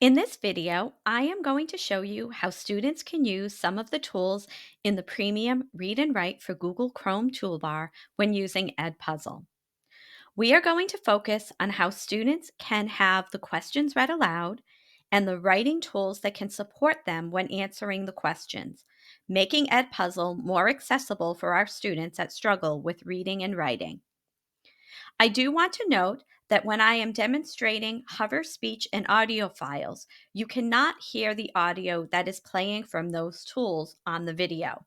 In this video, I am going to show you how students can use some of the tools in the premium Read and Write for Google Chrome toolbar when using EdPuzzle. We are going to focus on how students can have the questions read aloud and the writing tools that can support them when answering the questions, making EdPuzzle more accessible for our students that struggle with reading and writing. I do want to note that when I am demonstrating hover speech and audio files, you cannot hear the audio that is playing from those tools on the video.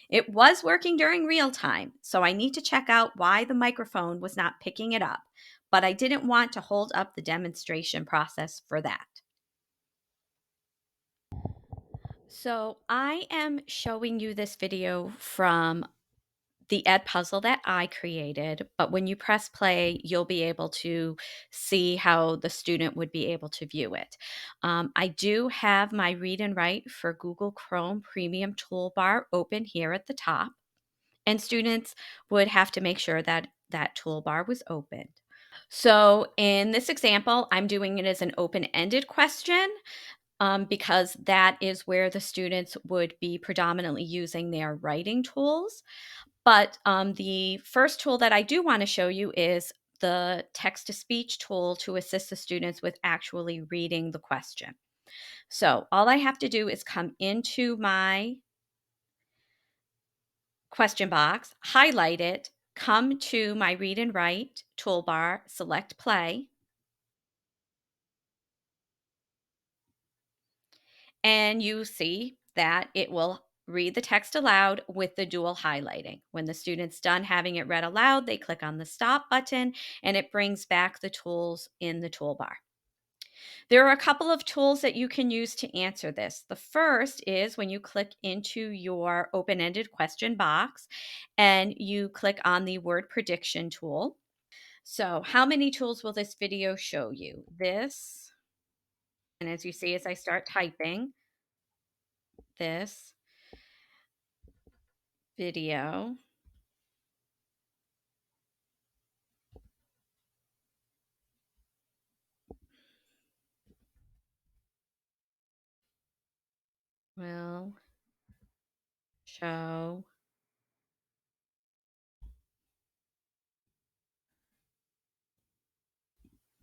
It was working during real time, so I need to check out why the microphone was not picking it up, but I didn't want to hold up the demonstration process for that. So I am showing you this video from the EdPuzzle that I created, but when you press play, you'll be able to see how the student would be able to view it. I do have my Read and Write for Google Chrome Premium toolbar open here at the top, and students would have to make sure that that toolbar was open. So in this example, I'm doing it as an open-ended question because that is where the students would be predominantly using their writing tools. But the first tool that I do want to show you is the text to speech tool to assist the students with actually reading the question. So all I have to do is come into my question box, highlight it, come to my read and write toolbar, select play, and you see that it will read the text aloud with the dual highlighting. When the student's done having it read aloud, they click on the stop button and it brings back the tools in the toolbar. There are a couple of tools that you can use to answer this. The first is when you click into your open-ended question box and you click on the word prediction tool. So, how many tools will this video show you? This, and as you see as I start typing, this video will show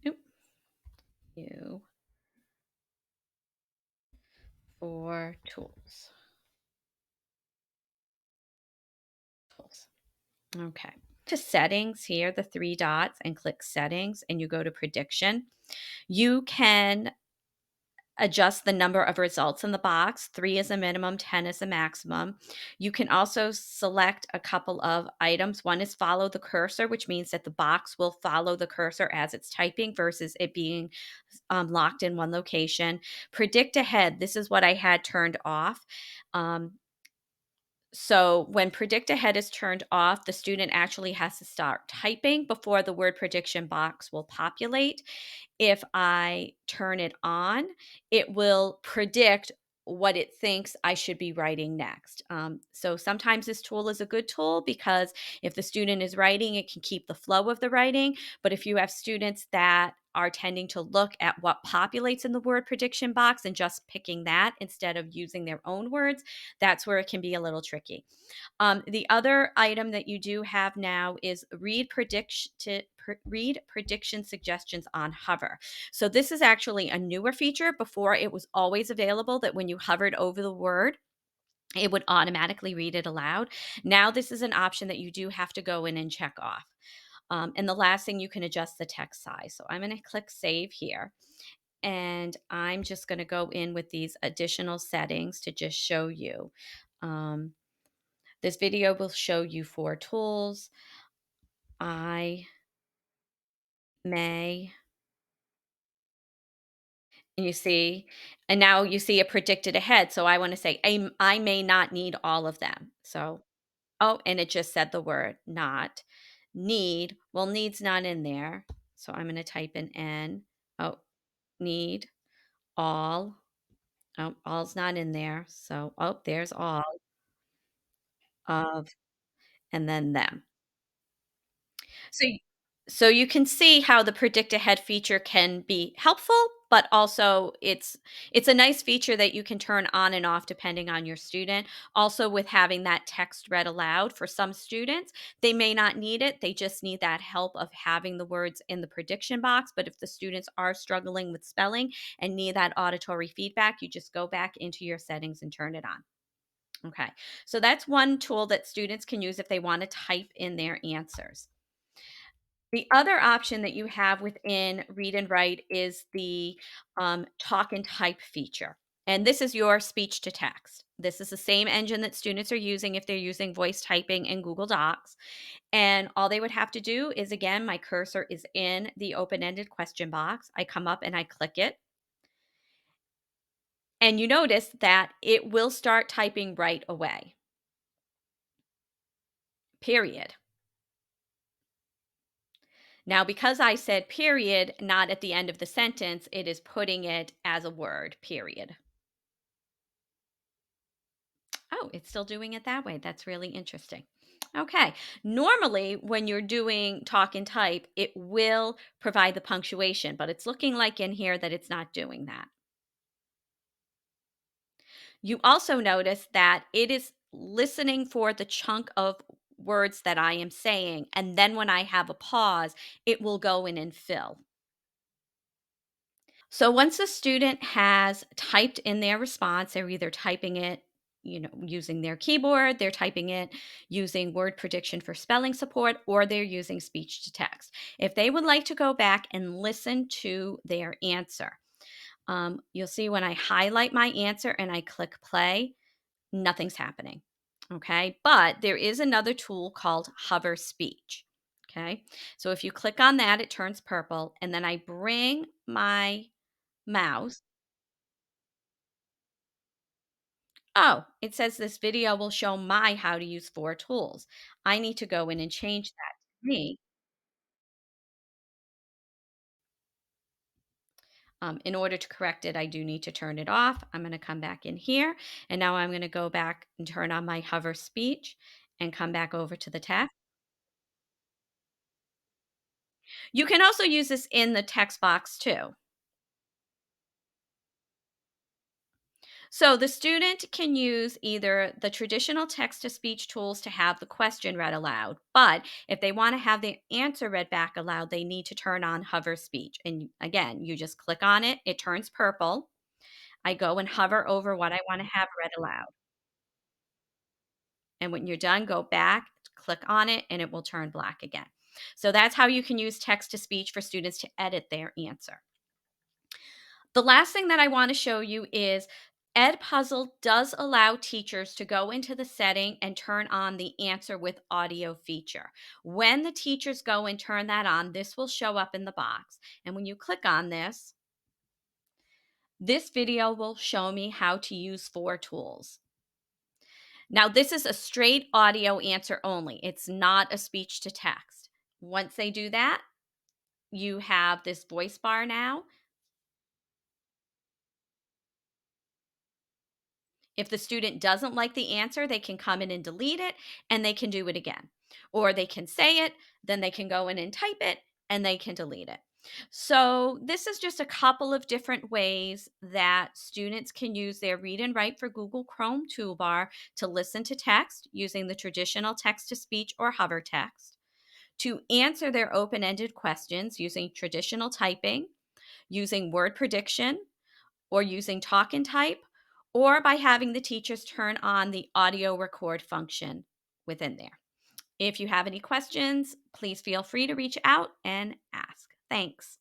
oop, you 4 tools. Okay. To settings here, the 3 dots, and click settings, and you go to prediction. You can adjust the number of results in the box. 3 is a minimum, 10 is a maximum. You can also select a couple of items. One is follow the cursor, which means that the box will follow the cursor as it's typing versus it being locked in one location. Predict ahead. This is what I had turned off. Um, so when predict ahead is turned off, the student actually has to start typing before the word prediction box will populate. If I turn it on, it will predict what it thinks I should be writing next. So sometimes this tool is a good tool because if the student is writing, it can keep the flow of the writing. But if you have students that are tending to look at what populates in the word prediction box and just picking that instead of using their own words, that's where it can be a little tricky. The other item that you do have now is read prediction suggestions on hover. So this is actually a newer feature. Before, it was always available that when you hovered over the word, it would automatically read it aloud. Now this is an option that you do have to go in and check off. And the last thing, you can adjust the text size. So I'm going to click save here. And I'm just going to go in with these additional settings to just show you. Um, this video will show you 4 tools. I may, and you see, and now you see it predicted ahead. So I want to say, I may not need all of them. So, oh, and it just said the word not need. Well, need's not in there. So I'm going to type in N. Oh, need all. Oh, all's not in there. So, oh, there's all of, and then them. So, so you can see how the predict ahead feature can be helpful, but also it's a nice feature that you can turn on and off depending on your student. Also, with having that text read aloud for some students, they may not need it. They just need that help of having the words in the prediction box. But if the students are struggling with spelling and need that auditory feedback, you just go back into your settings and turn it on. Okay. So that's one tool that students can use if they want to type in their answers. The other option that you have within Read and Write is the talk and type feature. And this is your speech to text. This is the same engine that students are using if they're using voice typing in Google Docs. And all they would have to do is, again, my cursor is in the open ended question box. I come up and I click it. And you notice that it will start typing right away, period. Now, because I said period, not at the end of the sentence, it is putting it as a word, period. Oh, it's still doing it that way. That's really interesting. Okay. Normally, when you're doing talk and type, it will provide the punctuation, but it's looking like in here that it's not doing that. You also notice that it is listening for the chunk of words that I am saying. And then when I have a pause, it will go in and fill. So once a student has typed in their response, they're either typing it, using their keyboard, they're typing it using word prediction for spelling support, or they're using speech to text. If they would like to go back and listen to their answer, you'll see when I highlight my answer and I click play, nothing's happening. Okay. But there is another tool called hover speech. Okay. So if you click on that, it turns purple. And then I bring my mouse. Oh, it says this video will show my how to use 4 tools. I need to go in and change that to me. In order to correct it, I do need to turn it off. I'm going to come back in here, and now I'm going to go back and turn on my hover speech and come back over to the text. You can also use this in the text box too. So the student can use either the traditional text to speech tools to have the question read aloud, but if they want to have the answer read back aloud, they need to turn on hover speech. And again, you just click on it, it turns purple. I go and hover over what I want to have read aloud. And when you're done, go back, click on it, and it will turn black again. So that's how you can use text to speech for students to edit their answer. The last thing that I want to show you is EdPuzzle does allow teachers to go into the setting and turn on the answer with audio feature. When the teachers go and turn that on, this will show up in the box. And when you click on this video will show me how to use 4 tools. Now, this is a straight audio answer only. It's not a speech to text. Once they do that, you have this voice bar now. If the student doesn't like the answer, they can come in and delete it and they can do it again. Or they can say it, then they can go in and type it and they can delete it. So, this is just a couple of different ways that students can use their Read and Write for Google Chrome toolbar to listen to text using the traditional text to speech or hover text, to answer their open ended questions using traditional typing, using word prediction, or using talk and type, or by having the teachers turn on the audio record function within there. If you have any questions, please feel free to reach out and ask. Thanks.